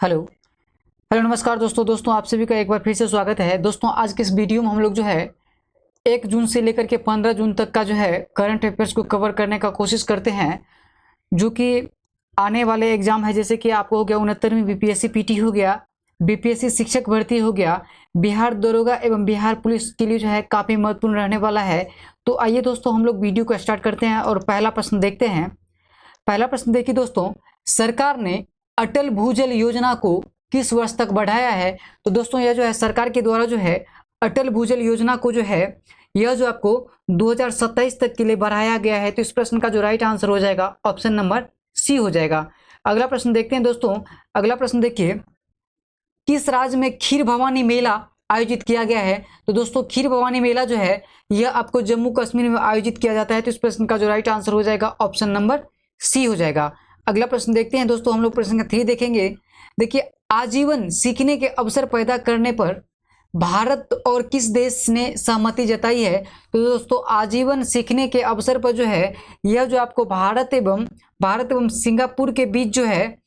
Hello hello नमस्कार दोस्तों आप सभी का एक बार फिर से स्वागत है। दोस्तों आज के इस वीडियो में हम लोग जो है 1 जून से लेकर के 15 जून तक का जो है करंट अफेयर्स को कवर करने का कोशिश करते हैं, जो कि आने वाले एग्जाम है। जैसे कि आपको हो गया 69वीं बीपीएससी पीटी हो गया, बीपीएससी शिक्षक भर्ती हो गया, बिहार दरोगा एवं बिहार पुलिस के लिए जो है काफ़ी महत्वपूर्ण रहने वाला है। तो आइए दोस्तों हम लोग वीडियो को स्टार्ट करते हैं और पहला प्रश्न देखते हैं। पहला प्रश्न देखिए दोस्तों, सरकार ने अटल भूजल योजना को किस वर्ष तक बढ़ाया है? तो दोस्तों यह जो है सरकार के द्वारा जो है अटल भूजल योजना को जो है यह जो आपको 2027 तक के लिए बढ़ाया गया है। तो इस प्रश्न का जो राइट आंसर हो जाएगा ऑप्शन नंबर सी हो जाएगा। अगला प्रश्न देखते हैं दोस्तों। अगला प्रश्न देखिए, किस राज्य में खीर भवानी मेला आयोजित किया गया है? तो दोस्तों खीर भवानी मेला जो है यह आपको जम्मू कश्मीर में आयोजित किया जाता है। तो इस प्रश्न का जो राइट आंसर हो जाएगा ऑप्शन नंबर सी हो जाएगा। अगला प्रश्न देखते हैं दोस्तों, हम लोग प्रश्न 3 देखेंगे। देखिए, आजीवन सीखने के अवसर पैदा करने पर भारत और किस देश ने सहमति जताई है? तो दोस्तों आजीवन सीखने के अवसर पर जो है यह जो आपको भारत एवं सिंगापुर के बीच जो है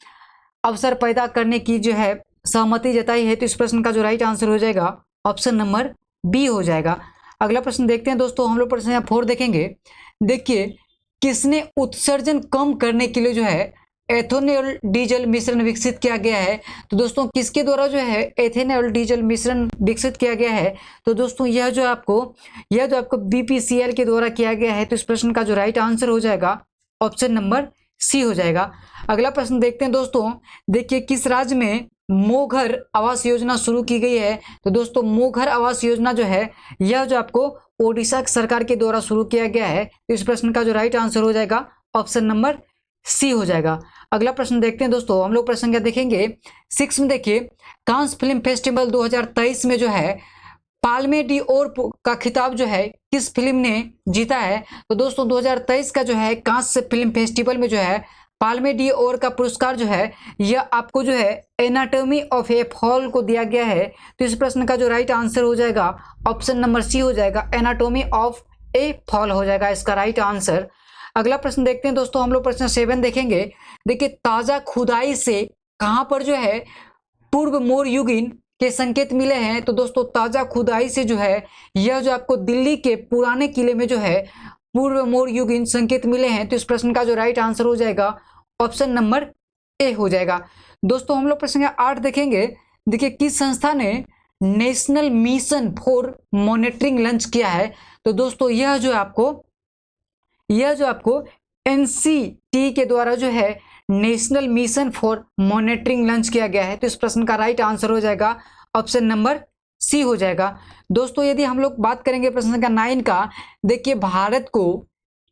अवसर पैदा करने की जो है सहमति जताई है। तो इस प्रश्न का जो राइट आंसर हो जाएगा ऑप्शन नंबर बी हो जाएगा। अगला प्रश्न देखते हैं दोस्तों, हम लोग प्रश्न 4 देखेंगे। देखिए, किसने उत्सर्जन कम करने के लिए जो है एथेनॉल डीजल मिश्रण विकसित किया गया है? तो दोस्तों किसके द्वारा जो है एथेनॉल डीजल मिश्रण विकसित किया गया है? तो दोस्तों यह जो आपको बीपीसीएल के द्वारा किया गया है। तो इस प्रश्न का जो राइट आंसर हो जाएगा ऑप्शन नंबर सी हो जाएगा। अगला प्रश्न देखते हैं दोस्तों। देखिए, किस राज्य में मोघर आवास योजना शुरू की गई है? तो दोस्तों मोघर आवास योजना जो है यह जो आपको ओडिशा सरकार के द्वारा शुरू किया गया है। तो इस प्रश्न का जो राइट आंसर हो जाएगा ऑप्शन नंबर सी हो जाएगा। अगला प्रश्न देखते हैं दोस्तों, हम लोग प्रश्न क्या देखेंगे 6 में। देखिए, कांस फिल्म फेस्टिवल 2023 में जो है पाल्मे डी ओर का खिताब जो है किस फिल्म ने जीता है? तो दोस्तों 2023 का जो है कांस फिल्म फेस्टिवल में जो है पाल्मे डी ओर का पुरस्कार जो है यह आपको जो है एनाटॉमी ऑफ ए फॉल को दिया गया है। तो इस प्रश्न का जो राइट आंसर हो जाएगा ऑप्शन नंबर सी हो जाएगा, एनाटॉमी ऑफ ए फॉल हो जाएगा इसका राइट आंसर। अगला प्रश्न देखते हैं दोस्तों, हम लोग प्रश्न 7 देखेंगे। देखिए, ताजा खुदाई से कहां पर जो है पूर्व मौर्ययुगीन के संकेत मिले हैं? तो दोस्तों ताजा खुदाई से जो है यह जो आपको दिल्ली के पुराने किले में जो है पूर्व मौर्ययुगीन संकेत मिले हैं। तो इस प्रश्न का जो राइट आंसर हो जाएगा ऑप्शन नंबर ए हो जाएगा। दोस्तों हम लोग प्रश्न 8 देखेंगे। देखिए, किस संस्था ने national mission for monitoring launch किया है? तो दोस्तों यह जो आपको एनसीटी के द्वारा जो है national mission for monitoring launch किया गया है। तो इस प्रश्न का राइट आंसर हो जाएगा ऑप्शन नंबर सी हो जाएगा। दोस्तों यदि हम लोग बात करेंगे प्रश्न का 9 का, देखिए भारत को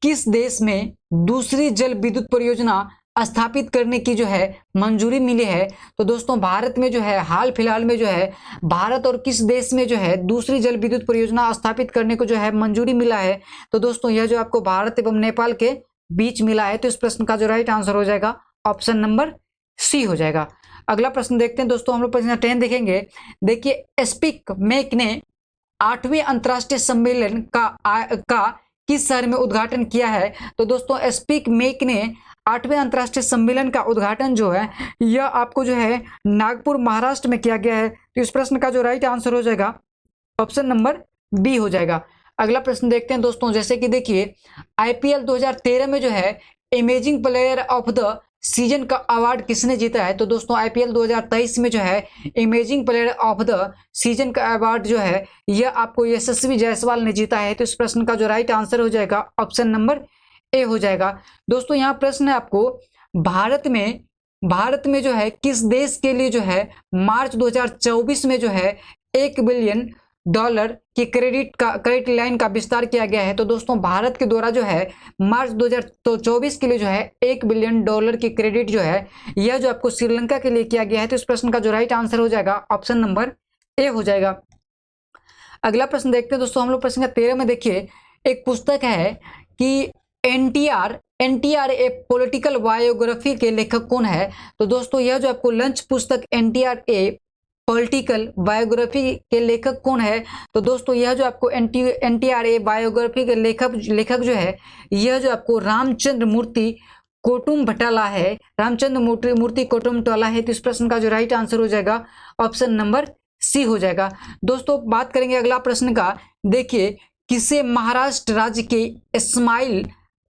किस देश में दूसरी जल विद्युत परियोजना स्थापित करने की जो है मंजूरी मिली है? तो दोस्तों भारत में जो है हाल फिलहाल में जो है भारत और किस देश में जो है दूसरी जल विद्युत परियोजना स्थापित करने को जो है मंजूरी मिला है? तो दोस्तों यह जो आपको भारत एवं नेपाल के बीच मिला है। तो इस प्रश्न का जो राइट आंसर हो जाएगा ऑप्शन नंबर सी हो जाएगा। अगला प्रश्न देखते हैं दोस्तों, हम लोग प्रश्न 10 देखेंगे। देखिए, स्पीक मेक ने 8वें अंतर्राष्ट्रीय सम्मेलन का किस शहर में उद्घाटन किया है? तो दोस्तों स्पीक मेक ने 8वें अंतर्राष्ट्रीय सम्मेलन का उद्घाटन जो है यह आपको जो है नागपुर महाराष्ट्र में किया गया है। तो इस प्रश्न का जो राइट आंसर हो जाएगा ऑप्शन नंबर बी हो जाएगा। अगला प्रश्न देखते हैं दोस्तों। जैसे कि देखिए, आईपीएल 2013 में जो है imaging player of the season का अवार्ड किसने जीता है? तो दोस्तों आईपीएल 2023 में जो है imaging player of the season का अवार्ड जो है यह आपको यशस्वी जायसवाल ने जीता है। तो इस प्रश्न का जो राइट आंसर हो जाएगा ऑप्शन नंबर ए हो जाएगा। दोस्तों यहाँ प्रश्न है आपको, भारत में जो है किस देश के लिए जो है मार्च 2024 में जो है $1 बिलियन की क्रेडिट लाइन का विस्तार किया गया है? तो दोस्तों भारत के द्वारा जो है मार्च 2024 के लिए जो है $1 बिलियन की क्रेडिट जो है यह जो आपको श्रीलंका के लिए किया गया है। तो इस प्रश्न का जो राइट आंसर हो जाएगा ऑप्शन नंबर ए हो जाएगा। अगला प्रश्न देखते हैं दोस्तों, हम लोग प्रश्न 13 में। देखिए, एक पुस्तक है कि एनटीआर ए पॉलिटिकल बायोग्राफी के लेखक कौन है? तो दोस्तों यह जो आपको लंच पुस्तक एनटीआर ए पॉलिटिकल बायोग्राफी के लेखक कौन है? तो दोस्तों यह जो आपको एनटीआर ए बायोग्राफी के लेखक जो है यह जो आपको रामचंद्र मूर्ति कोटुम्बटोला है, रामचंद्र मूर्ति कोटुम्बटोला है। तो इस प्रश्न का जो राइट आंसर हो जाएगा ऑप्शन नंबर सी हो जाएगा। दोस्तों बात करेंगे अगला प्रश्न का। देखिए, किसे महाराष्ट्र राज्य के स्माइल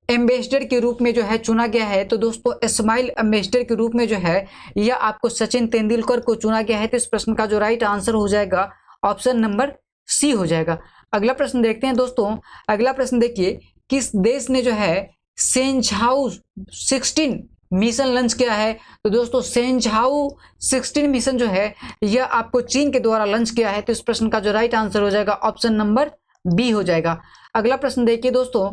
एम्बेसडर के रूप में जो है चुना गया है? तो दोस्तों स्माइल एम्बेसडर के रूप में जो है यह आपको सचिन तेंदुलकर को चुना गया है। तो इस प्रश्न का जो राइट आंसर हो जाएगा ऑप्शन नंबर सी हो जाएगा। अगला प्रश्न देखते हैं दोस्तों। अगला प्रश्न देखिए, किस देश ने जो है सेंझाऊ 16 मिशन लॉन्च किया है? तो दोस्तों सेंझाऊ 16 मिशन जो है यह आपको चीन के द्वारा लॉन्च किया है। तो इस प्रश्न का जो राइट आंसर हो जाएगा ऑप्शन नंबर बी हो जाएगा। अगला प्रश्न देखिए दोस्तों,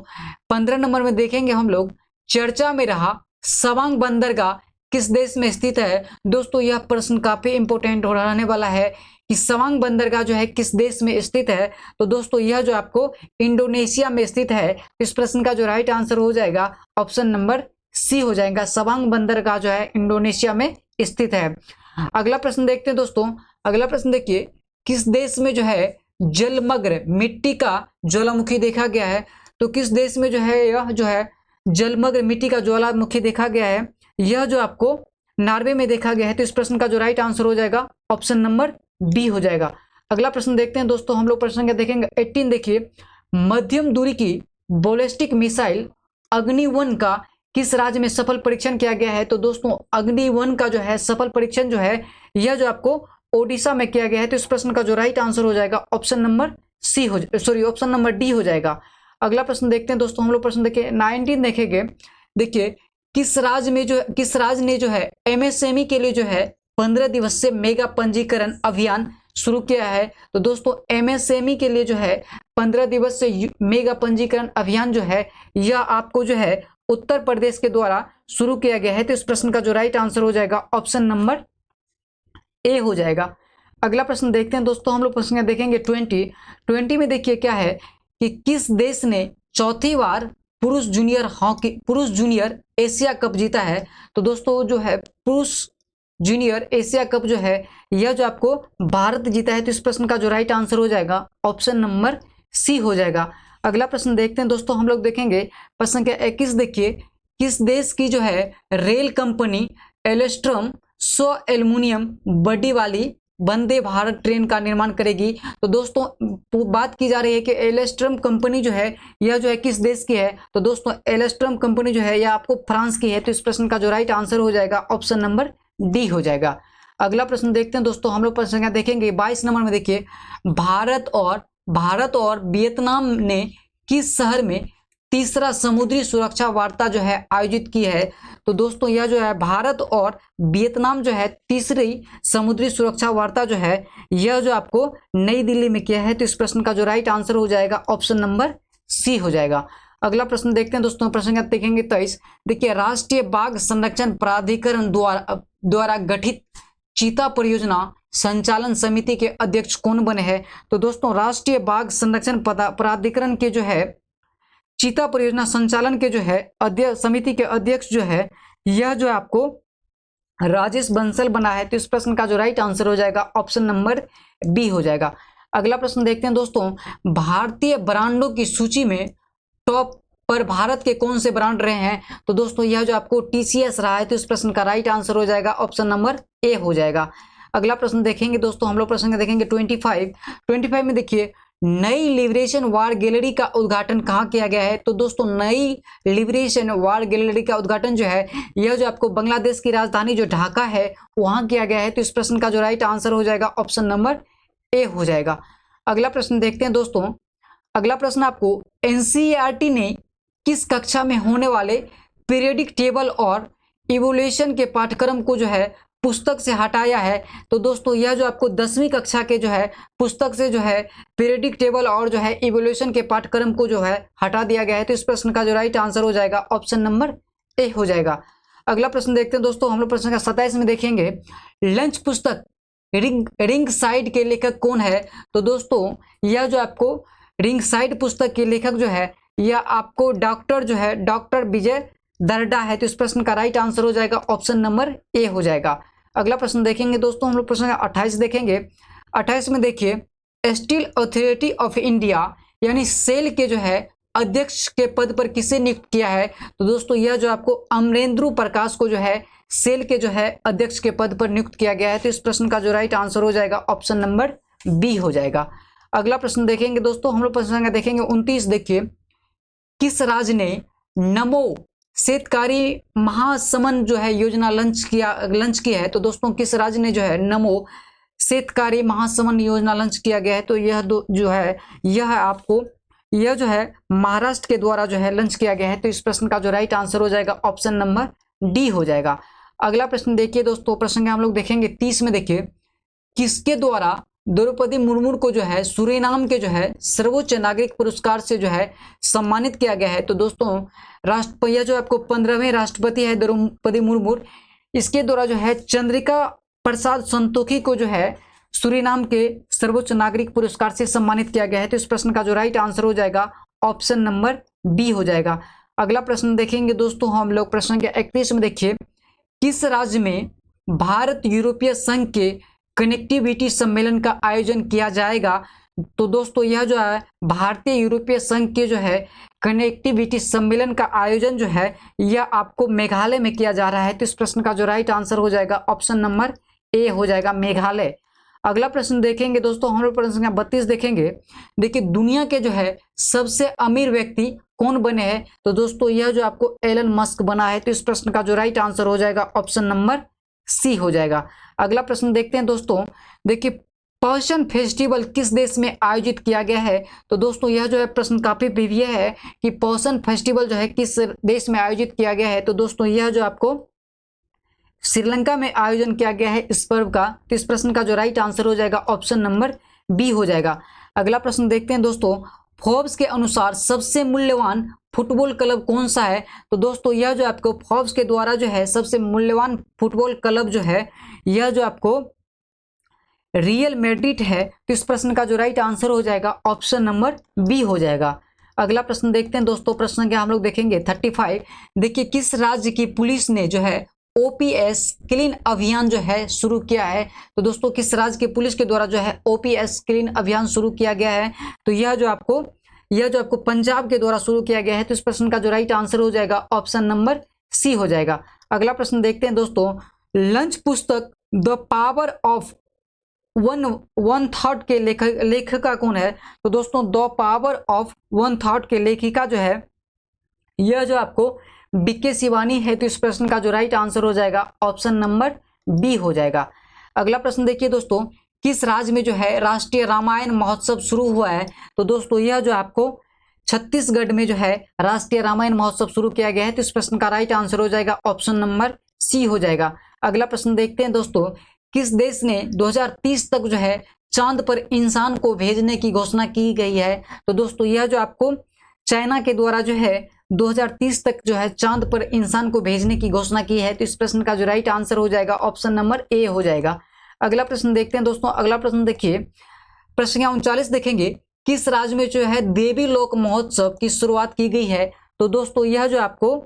15 नंबर में देखेंगे हम लोग, चर्चा में रहा सवांग बंदरगाह किस देश में स्थित है? दोस्तों यह प्रश्न काफी इंपोर्टेंट रहने वाला है कि सवांग बंदरगाह जो है किस देश में स्थित है? तो दोस्तों यह जो आपको इंडोनेशिया में स्थित है। इस प्रश्न का जो राइट आंसर हो जाएगा ऑप्शन नंबर सी हो जाएगा। सवांग बंदरगाह जो है इंडोनेशिया में स्थित है। अगला प्रश्न देखते हैं दोस्तों। अगला प्रश्न देखिए, किस देश में जो है जलमग्न मिट्टी का ज्वालामुखी देखा गया है? तो किस देश में जो है यह जो है जलमग्न मिट्टी का ज्वालामुखी देखा गया है? यह जो आपको नॉर्वे में देखा गया है। तो इस प्रश्न का जो राइट आंसर हो जाएगा ऑप्शन नंबर बी हो जाएगा। अगला प्रश्न देखते हैं दोस्तों हम लोग। प्रश्न क्या देखेंगे 18 देखिए, मध्यम दूरी की बैलिस्टिक मिसाइल अग्नि-1 का किस राज्य में सफल परीक्षण किया गया है? तो दोस्तों अग्नि-1 का जो है सफल परीक्षण जो है यह जो आपको ओडिशा में किया गया है। तो इस प्रश्न का जो राइट आंसर हो जाएगा ऑप्शन नंबर सी हो ऑप्शन नंबर डी हो जाएगा। अगला प्रश्न देखते हैं दोस्तों हम लोग। प्रश्न देखिए 19 देखेंगे। देखिए, किस राज्य ने जो है एमएसएमई के लिए जो है 15 दिवसीय मेगा पंजीकरण अभियान शुरू किया है? तो दोस्तों एमएसएमई के लिए जो है 15 दिवसीय मेगा पंजीकरण अभियान जो है यह आपको जो है उत्तर प्रदेश के द्वारा शुरू किया गया है। तो इस प्रश्न का जो राइट आंसर हो जाएगा ऑप्शन नंबर ए हो जाएगा। अगला प्रश्न देखते हैं दोस्तों हम लोग। प्रश्न देखेंगे 20 में देखिए क्या है कि किस देश ने चौथी बार पुरुष जूनियर एशिया कप जीता है? तो दोस्तों जो है पुरुष जूनियर एशिया कप जो है यह जो आपको भारत जीता है। तो इस प्रश्न का जो राइट आंसर हो जाएगा ऑप्शन नंबर सी हो जाएगा। अगला प्रश्न देखते हैं दोस्तों हम लोग। देखेंगे प्रश्न क्या 21 देखिए, किस देश की जो है रेल कंपनी एल्स्ट्रॉम 100 एल्युमिनियम बॉडी वाली वंदे भारत ट्रेन का निर्माण करेगी? तो दोस्तों बात की जा रही है कि एल्स्ट्रॉम कंपनी जो है यह जो है किस देश की है? तो दोस्तों एल्स्ट्रॉम कंपनी जो है यह आपको फ्रांस की है। तो इस प्रश्न का जो राइट आंसर हो जाएगा ऑप्शन नंबर डी हो जाएगा। अगला प्रश्न देखते हैं दोस्तों हम लोग। प्रश्न क्या देखेंगे 22 नंबर में देखिए, भारत और वियतनाम ने किस शहर में तीसरा समुद्री सुरक्षा वार्ता जो है आयोजित की है? तो दोस्तों यह जो है भारत और वियतनाम जो है तीसरी समुद्री सुरक्षा वार्ता जो है यह जो आपको नई दिल्ली में किया है। तो इस प्रश्न का जो राइट आंसर हो जाएगा ऑप्शन नंबर सी हो जाएगा। अगला प्रश्न देखते हैं दोस्तों। प्रश्न क्या देखेंगे 23 देखिए, राष्ट्रीय बाघ संरक्षण प्राधिकरण द्वारा गठित चीता परियोजना संचालन समिति के अध्यक्ष कौन बने हैं? तो दोस्तों राष्ट्रीय बाघ संरक्षण प्राधिकरण के जो है चीता परियोजना संचालन के जो है समिति के अध्यक्ष जो है यह जो आपको राजेश बंसल बना है। तो इस प्रश्न का जो राइट आंसर हो जाएगा ऑप्शन नंबर बी हो जाएगा। अगला प्रश्न देखते हैं दोस्तों, भारतीय ब्रांडों की सूची में टॉप पर भारत के कौन से ब्रांड रहे हैं? तो दोस्तों यह जो आपको टीसीएस रहा है। तो इस प्रश्न का राइट आंसर हो जाएगा ऑप्शन नंबर ए हो जाएगा। अगला प्रश्न देखेंगे दोस्तों हम लोग। प्रश्न देखेंगे 25 में देखिए, नई लिबरेशन वार गैलरी का उद्घाटन कहाँ किया गया है? तो दोस्तों नई लिबरेशन वार गैलरी का उद्घाटन जो है यह जो आपको बांग्लादेश की राजधानी जो ढाका है वहां किया गया है। तो इस प्रश्न का जो राइट आंसर हो जाएगा ऑप्शन नंबर ए हो जाएगा। अगला प्रश्न देखते हैं दोस्तों। अगला प्रश्न आपको एनसीईआरटी ने किस कक्षा में होने वाले पीरियडिक टेबल और इवोल्यूशन के पाठ्यक्रम को जो है पुस्तक से हटाया है? तो दोस्तों यह जो आपको 10वीं कक्षा के जो है पुस्तक से जो है पीरियडिक टेबल और जो है इवोल्यूशन के पाठ्यक्रम को जो है हटा दिया गया है। तो इस प्रश्न का जो राइट आंसर हो जाएगा ऑप्शन नंबर ए हो जाएगा। अगला प्रश्न देखते हैं दोस्तों हम लोग। प्रश्न का 27 में देखेंगे, लंच पुस्तक रिंग साइड के लेखक कौन है? तो दोस्तों यह जो आपको रिंग साइड पुस्तक के लेखक जो है यह आपको डॉक्टर विजय दर्डा है। तो इस प्रश्न का राइट आंसर हो जाएगा ऑप्शन नंबर ए हो जाएगा। अगला प्रश्न देखेंगे दोस्तों हम लोग। प्रश्न 28 देखेंगे। 28 में देखिए, स्टील अथॉरिटी ऑफ इंडिया यानी सेल के जो है अध्यक्ष के पद पर किसे नियुक्त किया है? तो दोस्तों यह जो आपको अमरेंद्र प्रकाश को जो है सेल के जो है अध्यक्ष के पद पर नियुक्त किया गया है। तो इस प्रश्न का जो राइट आंसर हो जाएगा ऑप्शन नंबर बी हो जाएगा। अगला प्रश्न देखेंगे दोस्तों, हम लोग प्रश्न देखेंगे 29। देखिए, किस राज्य ने नमो शेतकारी महासमन जो है योजना लॉन्च की है? तो दोस्तों किस राज्य ने जो है नमो शेतकारी महासमन योजना लॉन्च किया गया है? तो यह जो है यह जो है महाराष्ट्र के द्वारा जो है लॉन्च किया गया है। तो इस प्रश्न का जो राइट आंसर हो जाएगा ऑप्शन नंबर डी हो जाएगा। अगला प्रश्न देखिए दोस्तों, प्रश्न हम लोग देखेंगे 30 में। देखिए, किसके द्वारा द्रौपदी मुर्मू को जो है सूरीनाम के जो है सर्वोच्च नागरिक पुरस्कार से जो है सम्मानित किया गया है? तो दोस्तों राष्ट्रपति जो आपको 15वें राष्ट्रपति है द्रौपदी मुर्मू, इसके द्वारा जो है चंद्रिका प्रसाद संतोखी को जो है सूरीनाम के सर्वोच्च नागरिक पुरस्कार से सम्मानित किया गया है। तो इस प्रश्न का जो राइट आंसर हो जाएगा ऑप्शन नंबर बी हो जाएगा। अगला प्रश्न देखेंगे दोस्तों हम लोग प्रश्न के 31 में। देखिए, किस राज्य में भारत यूरोपीय संघ के कनेक्टिविटी सम्मेलन का आयोजन किया जाएगा? तो दोस्तों यह जो है भारतीय यूरोपीय संघ के जो है कनेक्टिविटी सम्मेलन का आयोजन जो है यह आपको मेघालय में किया जा रहा है। तो इस प्रश्न का जो राइट आंसर हो जाएगा ऑप्शन नंबर ए हो जाएगा, मेघालय। अगला प्रश्न देखेंगे दोस्तों, हम लोग प्रश्न संख्या 32 देखेंगे। देखिए, दुनिया के जो है सबसे अमीर व्यक्ति कौन बने हैं? तो दोस्तों यह जो आपको एलन मस्क बना है। तो इस प्रश्न का जो राइट आंसर हो जाएगा ऑप्शन नंबर सी हो जाएगा। अगला प्रश्न देखते हैं दोस्तों। देखिए, पर्सन फेस्टिवल किस देश में आयोजित किया गया है? तो दोस्तों यह जो है प्रश्न काफी प्रिय है कि पर्सन फेस्टिवल जो है किस देश में आयोजित किया गया है? तो दोस्तों यह जो आपको श्रीलंका में आयोजन किया गया है इस पर्व का। तो इस प्रश्न का जो राइट आंसर हो जाएगा ऑप्शन नंबर बी हो जाएगा। अगला प्रश्न देखते हैं दोस्तों, फोर्ब्स के अनुसार सबसे मूल्यवान फुटबॉल क्लब कौन सा है? तो दोस्तों यह जो आपको फोर्ब्स के द्वारा जो है सबसे मूल्यवान फुटबॉल क्लब जो है यह जो आपको रियल मैड्रिड है। तो इस प्रश्न का जो राइट आंसर हो जाएगा ऑप्शन नंबर बी हो जाएगा। अगला प्रश्न देखते हैं दोस्तों, प्रश्न क्या हम लोग देखेंगे 35। देखिए, किस राज्य की पुलिस ने जो है OPS क्लीन अभियान जो है शुरू किया है? तो दोस्तों किस राज्य के पुलिस के द्वारा जो है OPS क्लीन अभियान शुरू किया गया है? तो यह जो आपको पंजाब के द्वारा शुरू किया गया है। तो इस प्रश्न का जो राइट आंसर हो जाएगा ऑप्शन नंबर सी हो जाएगा। अगला प्रश्न देखते हैं दोस्तों, लंच पुस्तक the power of one thought के लेखिका कौन है? तो दोस्तों the power of one thought के लेखिका जो है यह जो आपको बीके शिवानी है। तो इस प्रश्न का जो राइट आंसर हो जाएगा ऑप्शन नंबर बी हो जाएगा। अगला प्रश्न देखिए दोस्तों, किस राज्य में जो है राष्ट्रीय रामायण महोत्सव शुरू हुआ है? तो दोस्तों यह जो आपको छत्तीसगढ़ में जो है राष्ट्रीय रामायण महोत्सव शुरू किया गया है। तो इस प्रश्न का राइट आंसर हो जाएगा ऑप्शन नंबर सी हो जाएगा। अगला प्रश्न देखते हैं दोस्तों, किस देश ने 2030 तक जो है चांद पर इंसान को भेजने की घोषणा की गई है? तो दोस्तों यह जो आपको चाइना के द्वारा जो है 2030 तक जो है चांद पर इंसान को भेजने की घोषणा की है। तो इस प्रश्न का जो राइट आंसर हो जाएगा ऑप्शन नंबर ए हो जाएगा। अगला प्रश्न देखते हैं दोस्तों। अगला प्रश्न देखिए, प्रश्न 39 देखेंगे, किस राज्य में जो है देवी लोक महोत्सव की शुरुआत की गई है? तो दोस्तों यह जो आपको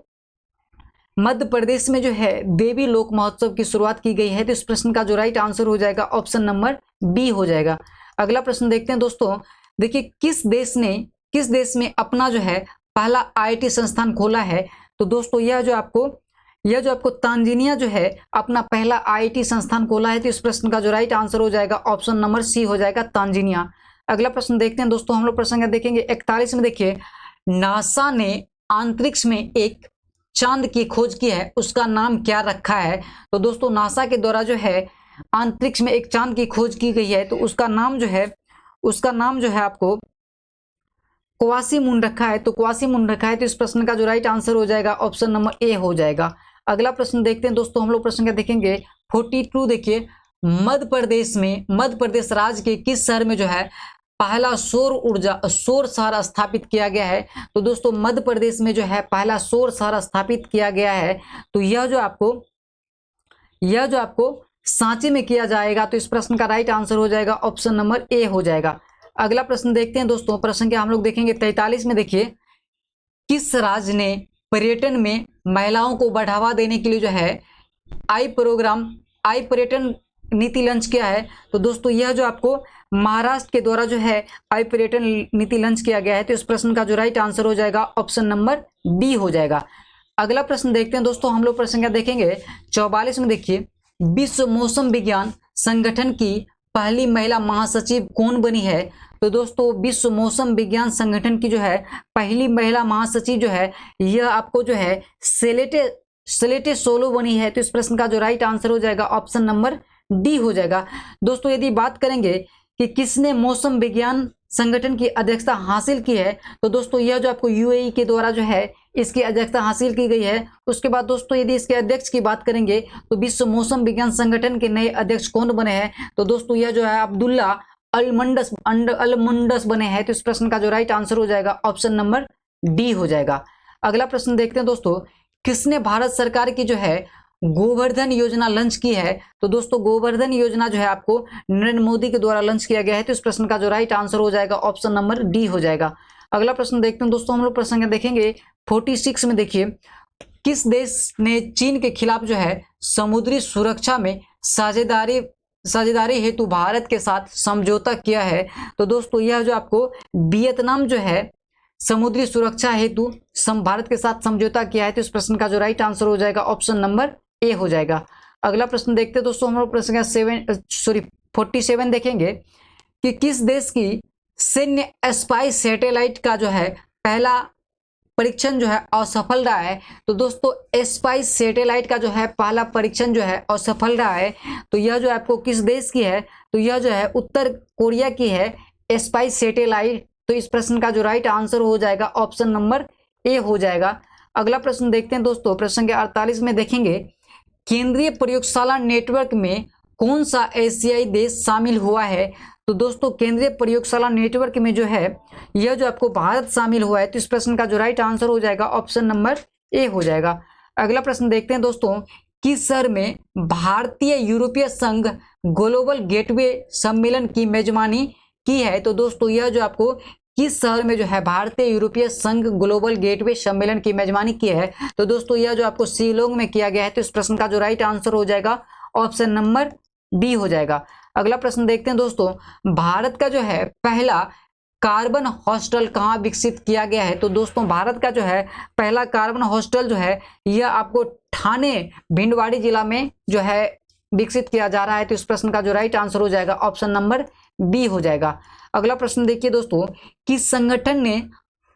मध्य प्रदेश में जो है देवी लोक महोत्सव की शुरुआत की गई है। तो इस प्रश्न का जो राइट आंसर हो जाएगा ऑप्शन नंबर बी हो जाएगा। अगला प्रश्न देखते हैं दोस्तों। देखिए, किस देश में अपना जो है पहला IIT संस्थान खोला है? तो दोस्तों यह जो आपको तांजानिया जो है अपना पहला IIT संस्थान खोला है। तो इस प्रश्न का जो राइट आंसर हो जाएगा ऑप्शन नंबर सी हो जाएगा, तांजानिया। अगला प्रश्न देखते हैं दोस्तों, हम लोग प्रश्न देखेंगे 41 में। देखिए, नासा ने अंतरिक्ष में एक चांद की खोज की है, उसका नाम क्या रखा है? तो दोस्तों नासा के द्वारा जो है अंतरिक्ष में एक चांद की खोज की गई है। तो उसका नाम जो है आपको क्वासीमून रखा है। तो क्वासीमून रखा है। तो इस प्रश्न का जो राइट आंसर हो जाएगा ऑप्शन नंबर ए हो जाएगा। अगला प्रश्न देखते हैं दोस्तों, हम लोग प्रश्न क्या देखेंगे 42। देखिए, मध्य प्रदेश राज्य के किस शहर में जो है पहला सौर शहर स्थापित किया गया है? तो दोस्तों मध्य प्रदेश में जो है पहला सौर शहर स्थापित किया गया है। तो यह जो आपको सांची में किया जाएगा। तो इस प्रश्न का राइट आंसर हो जाएगा ऑप्शन नंबर ए हो जाएगा। अगला प्रश्न देखते हैं दोस्तों, प्रश्न क्या हम लोग देखेंगे 43 में। देखिए, किस राज्य ने पर्यटन में महिलाओं को बढ़ावा देने के लिए जो है आई पर्यटन नीति लॉन्च किया है? तो दोस्तों यह जो आपको महाराष्ट्र के द्वारा जो है आई पर्यटन नीति लॉन्च किया गया है। तो इस प्रश्न का जो राइट आंसर हो जाएगा ऑप्शन नंबर डी हो जाएगा। अगला प्रश्न देखते हैं दोस्तों, हम लोग प्रश्न क्या देखेंगे 44 में। देखिए, विश्व मौसम विज्ञान संगठन की पहली महिला महासचिव कौन बनी है? तो दोस्तों विश्व मौसम विज्ञान संगठन की जो है पहली महिला महासचिव जो है यह आपको जो है सेलेटे सोलो बनी है। तो इस प्रश्न का जो राइट आंसर हो जाएगा ऑप्शन नंबर डी हो जाएगा। दोस्तों यदि बात करेंगे कि किसने मौसम विज्ञान संगठन की अध्यक्षता हासिल की है, तो दोस्तों यह जो आपको यूएई के द्वारा जो है इसकी अध्यक्षता हासिल की गई है। उसके बाद दोस्तों यदि इसके अध्यक्ष की बात करेंगे तो विश्व मौसम विज्ञान संगठन के नए अध्यक्ष कौन बने हैं? तो दोस्तों यह जो है अब्दुल्ला अलमुंडस बने हैं। तो इस प्रश्न का जो राइट आंसर हो जाएगा ऑप्शन नंबर डी हो जाएगा। अगला प्रश्न देखते हैं दोस्तों, किसने भारत सरकार की जो है गोवर्धन योजना लॉन्च की है? तो दोस्तों गोवर्धन योजना जो है आपको नरेंद्र मोदी के द्वारा लॉन्च किया गया है। तो इस प्रश्न का जो राइट आंसर हो जाएगा ऑप्शन नंबर डी हो जाएगा। अगला प्रश्न देखते हैं दोस्तों, हम लोग प्रश्न देखेंगे 46 में। देखिए, किस देश ने चीन के खिलाफ जो है समुद्री सुरक्षा में साझेदारी हेतु भारत के साथ समझौता किया है? तो दोस्तों यह जो आपको वियतनाम जो है समुद्री सुरक्षा हेतु भारत के साथ समझौता किया है। तो इस प्रश्न का जो राइट आंसर हो जाएगा ऑप्शन नंबर ए हो जाएगा। अगला प्रश्न देखते हैं दोस्तों, हम लोग प्रश्न 47 देखेंगे कि किस देश की सैन्य स्पाई सैटेलाइट का जो है पहला परीक्षण जो है असफल रहा है? तो दोस्तों स्पाई सैटेलाइट का जो है पहला परीक्षण जो है असफल रहा है। तो यह जो आपको किस देश की है? तो यह जो है उत्तर कोरिया की है स्पाई सैटेलाइट। तो इस प्रश्न का जो राइट आंसर हो जाएगा ऑप्शन नंबर ए हो जाएगा। अगला प्रश्न देखते हैं दोस्तों, प्रश्न के 48 में देखेंगे, केंद्रीय प्रयोगशाला नेटवर्क में कौन सा एशियाई देश शामिल हुआ है? तो दोस्तों केंद्रीय प्रयोगशाला नेटवर्क में जो है यह जो आपको भारत शामिल हुआ है। तो इस प्रश्न का जो राइट आंसर हो जाएगा ऑप्शन नंबर ए हो जाएगा। अगला प्रश्न देखते हैं दोस्तों, किस शहर में भारतीय यूरोपीय संघ ग्लोबल गेटवे सम्मेलन की मेजबानी की है? तो दोस्तों यह जो आपको किस शहर में जो है भारतीय यूरोपीय संघ ग्लोबल गेटवे सम्मेलन की मेजबानी की है? तो दोस्तों यह जो आपको शिलोंग में किया गया है। तो इस प्रश्न का जो राइट आंसर हो जाएगा ऑप्शन नंबर डी हो जाएगा। अगला प्रश्न देखते हैं दोस्तों, भारत का जो है पहला कार्बन हॉस्टल कहाँ विकसित किया गया है? तो दोस्तों भारत का जो है पहला कार्बन हॉस्टल जो है यह आपको ठाणे भिंडवाड़ी जिला में जो है विकसित किया जा रहा है। तो इस प्रश्न का जो राइट आंसर हो जाएगा ऑप्शन नंबर बी हो जाएगा। अगला प्रश्न देखिए दोस्तों, किस संगठन ने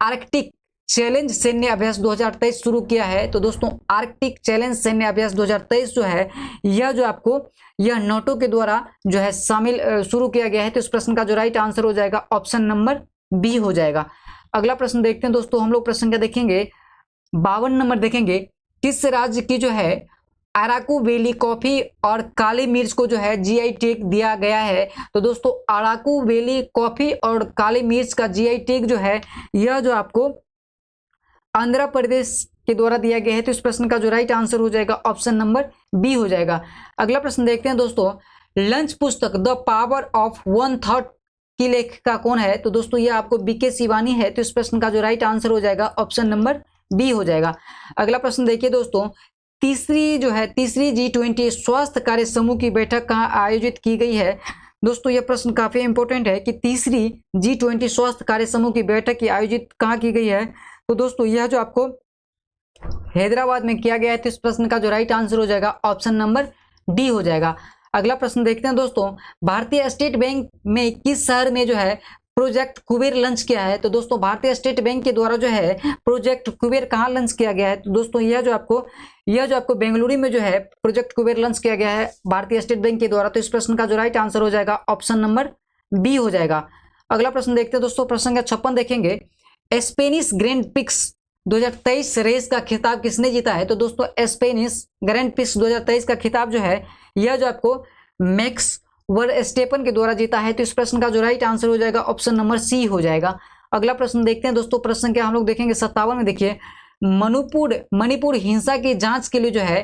आर्कटिक चैलेंज सैन्य अभ्यास 2023 शुरू किया है? तो दोस्तों आर्कटिक चैलेंज सैन्य अभ्यास 2023 जो है यह जो आपको यह नाटो के द्वारा जो है शुरू किया गया है। तो इस प्रश्न का जो राइट आंसर हो जाएगा ऑप्शन नंबर बी हो जाएगा। अगला प्रश्न देखते हैं दोस्तों, हम लोग प्रश्न क्या देखेंगे 52 नंबर देखेंगे, किस राज्य की जो है अराकू वैली कॉफी और काली मिर्च को जो है जीआई टैग दिया गया है? तो दोस्तों अराकू वैली कॉफी और काली मिर्च का जीआई टैग जो है यह जो आपको आंध्र प्रदेश के द्वारा दिया गया है। तो इस प्रश्न का जो राइट आंसर हो जाएगा ऑप्शन नंबर बी हो जाएगा। अगला प्रश्न देखते हैं दोस्तों, लंच पुस्तक the power of one thought की लेखिका कौन है? तो दोस्तों ये आपको बीके शिवानी है। तो इस प्रश्न का जो राइट आंसर हो जाएगा ऑप्शन नंबर बी हो जाएगा। अगला प्रश्न देखिए दोस्तों, तीसरी G20 स्वास्थ्य कार्य समूह की बैठक कहाँ आयोजित की गई है? दोस्तों यह प्रश्न काफी इंपॉर्टेंट है कि तीसरी G20 स्वास्थ्य कार्य समूह की बैठक की आयोजित कहाँ की गई है? तो दोस्तों यह जो आपको हैदराबाद में किया गया है। तो इस प्रश्न का जो राइट आंसर हो जाएगा ऑप्शन नंबर डी हो जाएगा। अगला प्रश्न देखते हैं दोस्तों, भारतीय स्टेट बैंक में किस शहर में जो है प्रोजेक्ट कुबेर लॉन्च किया है? तो दोस्तों भारतीय स्टेट बैंक के द्वारा जो है प्रोजेक्ट कुबेर कहाँ लॉन्च किया गया है? तो दोस्तों यह जो आपको बेंगलुरु में जो है प्रोजेक्ट कुबेर लॉन्च किया गया है भारतीय स्टेट बैंक के द्वारा। तो इस प्रश्न का जो राइट आंसर हो जाएगा ऑप्शन नंबर बी हो जाएगा। अगला प्रश्न देखते हैं दोस्तों, प्रश्न 56 देखेंगे, स्पेनिश ग्रैंड प्रिक्स 2023 रेस का खिताब किसने जीता है? तो दोस्तों स्पेनिश ग्रैंड प्रिक्स 2023 का खिताब जो है यह जो आपको मैक्स वर्स्टेपन के द्वारा जीता है। तो इस प्रश्न का जो राइट आंसर हो जाएगा ऑप्शन नंबर सी हो जाएगा। अगला प्रश्न देखते हैं दोस्तों, प्रश्न क्या हम लोग देखेंगे 57 में। देखिए, मणिपुर हिंसा की जांच के लिए जो है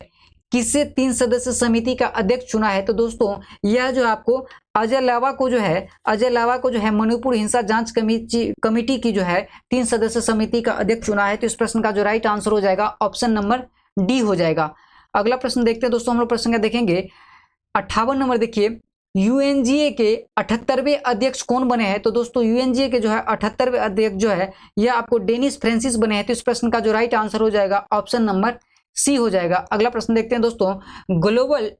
किसे 3 सदस्य समिति का अध्यक्ष चुना है? तो दोस्तों यह जो आपको अजय लावा को जो है मणिपुर हिंसा जांच कमेटी की जो है 3 सदस्य समिति का अध्यक्ष चुना है। तो इस प्रश्न का जो राइट आंसर हो जाएगा ऑप्शन नंबर डी हो जाएगा। अगला प्रश्न देखते हैं दोस्तों, हम लोग प्रश्न क्या देखेंगे 58 नंबर देखिए, यूएनजीए के 78वें अध्यक्ष कौन बने हैं? तो दोस्तों यूएनजीए के जो है 78वें अध्यक्ष जो है यह आपको डेनिस फ्रांसिस बने हैं। तो इस प्रश्न का जो राइट आंसर हो जाएगा ऑप्शन नंबर सी हो जाएगा। अगला प्रश्न देखते हैं दोस्तों, ग्लोबल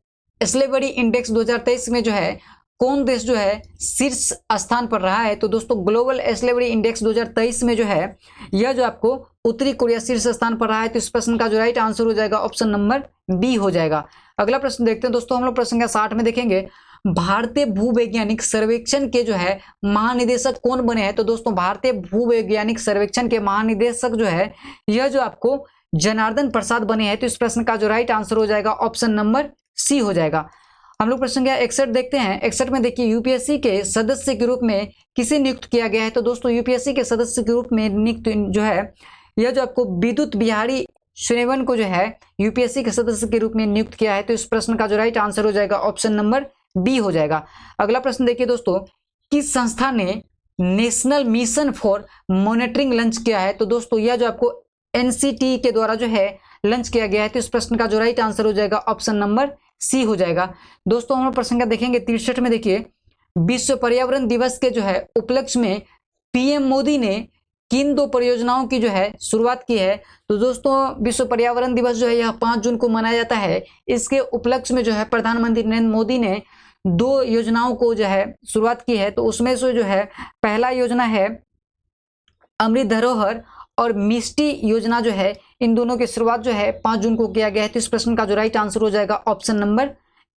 स्लेवरी इंडेक्स 2023 में जो है कौन देश जो है शीर्ष स्थान पर रहा है? तो दोस्तों ग्लोबल स्लेवरी इंडेक्स 2023 में जो है यह जो आपको उत्तरी कोरिया शीर्ष स्थान पर रहा है। तो इस प्रश्न का जो राइट आंसर हो जाएगा ऑप्शन नंबर बी हो जाएगा। अगला प्रश्न देखते हैं दोस्तों, हम लोग प्रश्न 60 में देखेंगे, भारतीय भूवैज्ञानिक सर्वेक्षण के जो है महानिदेशक कौन बने हैं? तो दोस्तों भारतीय भूवैज्ञानिक सर्वेक्षण के महानिदेशक जो है यह जो आपको जनार्दन प्रसाद बने हैं। तो इस प्रश्न का जो राइट आंसर हो जाएगा ऑप्शन नंबर सी हो जाएगा। हम लोग प्रश्न 61 देखते हैं। 61 में देखिए, यूपीएससी के सदस्य के रूप में किसे नियुक्त किया गया है? तो दोस्तों यूपीएससी के सदस्य के रूप में नियुक्त जो है यह जो आपको विद्युत बिहारी श्रेवन को जो है यूपीएससी के सदस्य के रूप में नियुक्त किया है। तो इस प्रश्न का जो राइट आंसर हो जाएगा ऑप्शन नंबर बी हो जाएगा। अगला प्रश्न देखिए दोस्तों, किस संस्था ने national mission for monitoring launch किया है? तो दोस्तों यह जो आपको एनसीटी के द्वारा जो है लॉन्च किया गया है। तो इस प्रश्न का जो राइट आंसर हो जाएगा ऑप्शन नंबर सी हो जाएगा। दोस्तों हम लोग प्रश्न देखेंगे 63 में देखिए, विश्व पर्यावरण दिवस के जो है उपलक्ष्य में पीएम मोदी ने किन 2 परियोजनाओं की जो है शुरुआत की है? तो दोस्तों विश्व पर्यावरण दिवस जो है यह 5 जून को मनाया जाता है। इसके उपलक्ष्य में जो है प्रधानमंत्री नरेंद्र मोदी ने 2 योजनाओं को जो है शुरुआत की है। तो उसमें से जो है पहला योजना है अमृत धरोहर और मिष्टी योजना जो है, इन दोनों की शुरुआत जो है 5 जून को किया गया है। तो इस प्रश्न का जो राइट आंसर हो जाएगा ऑप्शन नंबर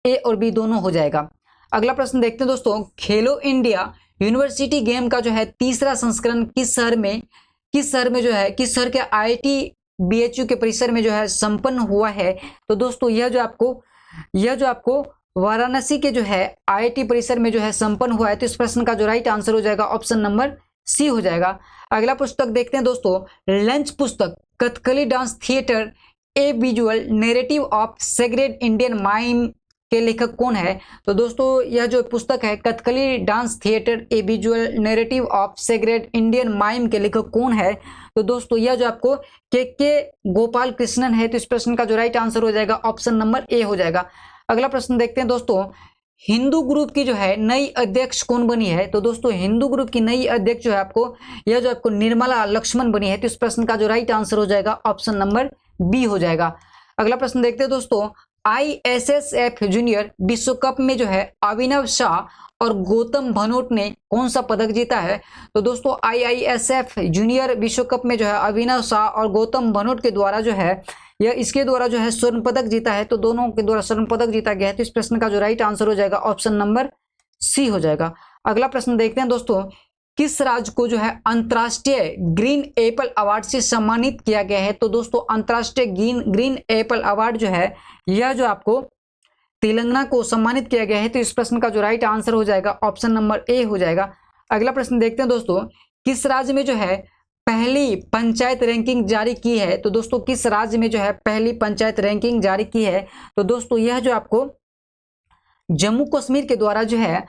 ए और बी दोनों हो जाएगा। अगला प्रश्न देखते हैं दोस्तों, खेलो इंडिया यूनिवर्सिटी गेम का जो है तीसरा संस्करण किस शहर में जो है किस शहर के आईआईटी बीएचयू के परिसर में जो है संपन्न हुआ है? तो दोस्तों यह जो आपको वाराणसी के जो है आईआईटी परिसर में जो है संपन्न हुआ है। तो इस प्रश्न का जो राइट आंसर हो जाएगा ऑप्शन नंबर सी हो जाएगा। अगला पुस्तक देखते हैं दोस्तों, लंच पुस्तक Kathakali dance theatre A visual narrative of sacred Indian mime के लेखक कौन है? तो दोस्तों यह जो पुस्तक है Kathakali dance theatre A visual narrative of sacred Indian mime के लेखक कौन है? तो दोस्तों यह जो आपको के गोपाल कृष्णन है। तो इस प्रश्न का जो राइट आंसर हो जाएगा ऑप्शन नंबर ए हो जाएगा। अगला प्रश्न देखते हैं दोस्तों, हिंदू ग्रुप की जो है नई अध्यक्ष कौन बनी है? तो दोस्तों हिंदू ग्रुप की नई अध्यक्ष जो है यह जो आपको निर्मला लक्ष्मण बनी है। तो इस प्रश्न का जो राइट आंसर हो जाएगा ऑप्शन नंबर बी हो जाएगा। अगला प्रश्न देखते हैं दोस्तों, आईएसएसएफ जूनियर विश्व कप में जो है अभिनव शाह और गौतम भनोट ने कौन सा पदक जीता है? तो दोस्तों आईआईएसएफ जूनियर विश्व कप में जो है अभिनव शाह और गौतम भनोट के द्वारा जो है यह इसके द्वारा जो है स्वर्ण पदक जीता है। तो दोनों के द्वारा स्वर्ण पदक जीता गया है। तो इस प्रश्न का जो राइट आंसर हो जाएगा ऑप्शन नंबर सी हो जाएगा। अगला प्रश्न देखते हैं दोस्तों, किस राज्य को जो है अंतर्राष्ट्रीय ग्रीन एप्पल अवार्ड से सम्मानित किया गया है? तो दोस्तों अंतर्राष्ट्रीय ग्रीन एप्पल अवार्ड जो है यह जो आपको तेलंगाना को सम्मानित किया गया है। तो इस प्रश्न का जो राइट आंसर हो जाएगा ऑप्शन नंबर ए हो जाएगा। अगला प्रश्न देखते हैं दोस्तों, किस राज्य में जो है पहली पंचायत रैंकिंग जारी की है? तो दोस्तों किस राज्य में जो है पहली पंचायत रैंकिंग जारी की है? तो दोस्तों यह जो आपको जम्मू कश्मीर के द्वारा जो है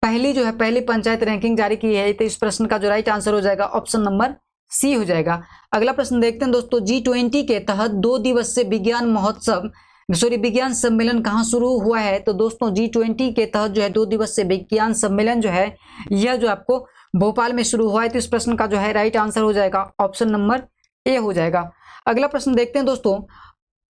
पहली पंचायत रैंकिंग जारी की है। तो इस प्रश्न का जो राइट आंसर हो जाएगा ऑप्शन नंबर सी हो जाएगा। अगला प्रश्न देखते हैं दोस्तों, G20 के तहत 2 दिवसीय विज्ञान सम्मेलन कहाँ शुरू हुआ है? तो दोस्तों G20 के तहत जो है 2 दिवसीय विज्ञान सम्मेलन जो है यह जो आपको भोपाल में शुरू हुआ है। तो इस प्रश्न का जो है राइट आंसर हो जाएगा ऑप्शन नंबर ए हो जाएगा। अगला प्रश्न देखते हैं दोस्तों,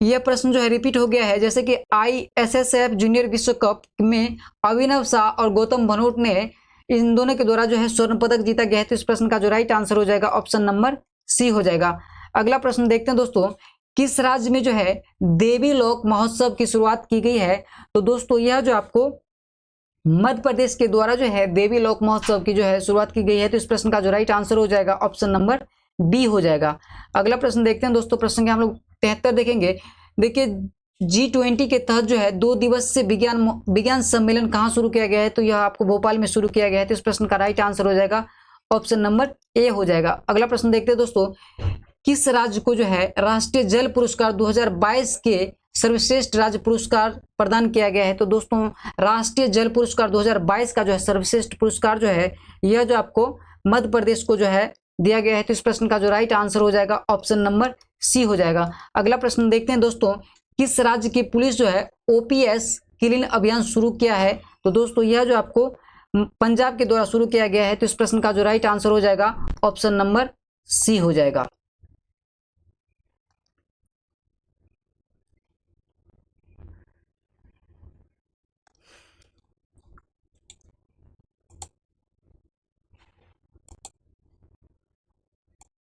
यह प्रश्न जो है रिपीट हो गया है, जैसे कि आईएसएसएफ जूनियर विश्व कप में अभिनव शाह और गौतम भनोट ने इन दोनों के द्वारा जो है स्वर्ण पदक जीता गया है। तो इस प्रश्न का जो राइट आंसर हो जाएगा ऑप्शन नंबर सी हो जाएगा। अगला प्रश्न देखते हैं दोस्तों, किस राज्य में जो है देवी लोक महोत्सव की शुरुआत की गई है? तो दोस्तों यह जो आपको मध्य प्रदेश के द्वारा जो है देवी लोक महोत्सव की जो है शुरुआत की गई है। तो इस प्रश्न का जो राइट आंसर हो जाएगा ऑप्शन नंबर बी हो जाएगा। अगला प्रश्न देखते हैं दोस्तों, प्रश्न के हम लोग 73 देखेंगे। देखिए G20 के तहत जो है 2 दिवसीय विज्ञान सम्मेलन कहाँ शुरू किया गया है? तो यह आपको भोपाल में शुरू किया गया है। तो इस प्रश्न का राइट आंसर हो जाएगा ऑप्शन नंबर ए हो जाएगा। अगला प्रश्न देखते हैं दोस्तों, किस राज्य को जो है राष्ट्रीय जल पुरस्कार 2022 के सर्वश्रेष्ठ राज्य पुरस्कार प्रदान किया गया है? तो दोस्तों राष्ट्रीय जल पुरस्कार 2022 का जो है सर्वश्रेष्ठ पुरस्कार जो है यह जो आपको मध्य प्रदेश को जो है दिया गया है। तो इस प्रश्न का जो राइट आंसर हो जाएगा ऑप्शन नंबर सी हो जाएगा। अगला प्रश्न देखते हैं दोस्तों, किस राज्य की पुलिस जो है ओपीएस क्लीन अभियान शुरू किया है? तो दोस्तों यह जो आपको पंजाब के द्वारा शुरू किया गया है। तो इस प्रश्न का जो राइट आंसर हो जाएगा ऑप्शन नंबर सी हो जाएगा।